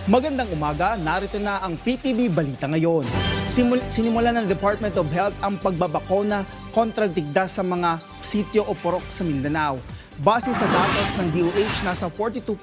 Magandang umaga, narito na ang PTV Balita ngayon. Sinimulan ng Department of Health ang pagbabakuna kontra tigdas sa mga sityo o purok sa Mindanao. Base sa datos ng DOH, nasa 42%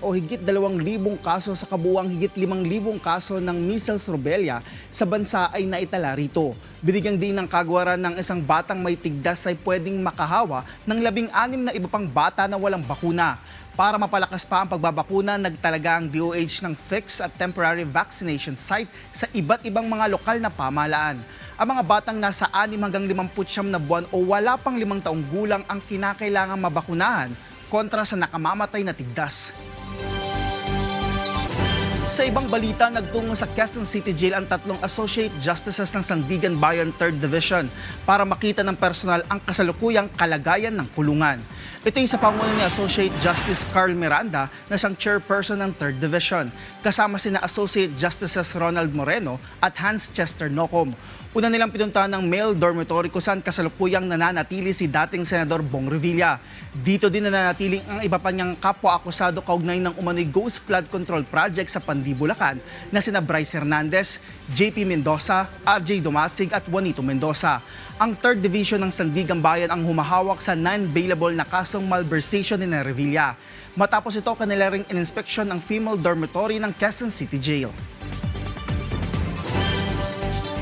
o higit 2,000 kaso sa kabuuang higit 5,000 kaso ng measles rubella sa bansa ay naitala rito. Binigyang din ng kagawaran ng isang batang may tigdas ay pwedeng makahawa ng 16 na iba pang bata na walang bakuna. Para mapalakas pa ang pagbabakuna, nagtalaga ang DOH ng fixed at temporary vaccination site sa iba't ibang mga lokal na pamahalaan. Ang mga batang nasa 6 hanggang 59 na buwan o wala pang 5 taong gulang ang kinakailangang mabakunahan kontra sa nakamamatay na tigdas. Sa ibang balita, nagtungo sa Quezon City Jail ang 3 Associate Justices ng Sandigan Bayan 3rd Division para makita ng personal ang kasalukuyang kalagayan ng kulungan. Ito'y sa pangunan ni Associate Justice Carl Miranda na siyang chairperson ng 3rd Division. Kasama sina Associate Justices Ronald Moreno at Hans Chester Nocom. Una nilang pinuntahan ng male dormitory kung saan kasalukuyang nananatili si dating Senador Bong Revilla. Dito din nananatiling ang iba pa niyang kapwa-akusado kaugnay ng umano'y Ghost Flood Control Project sa Pandi, Bulacan na sina Bryce Hernandez, JP Mendoza, RJ Dumasig at Juanito Mendoza. Ang 3rd Division ng Sandigan Bayan ang humahawak sa non-bailable na kasong malversation ni Revilla. Matapos ito, kanila ring in-inspection ng female dormitory ng Quezon City Jail.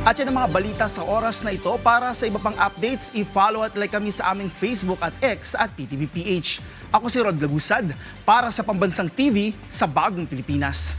At yan ang mga balita sa oras na ito. Para sa iba pang updates, i-follow at like kami sa aming Facebook at X at PTVPH. Ako si Rod Lagusad para sa Pambansang TV sa Bagong Pilipinas.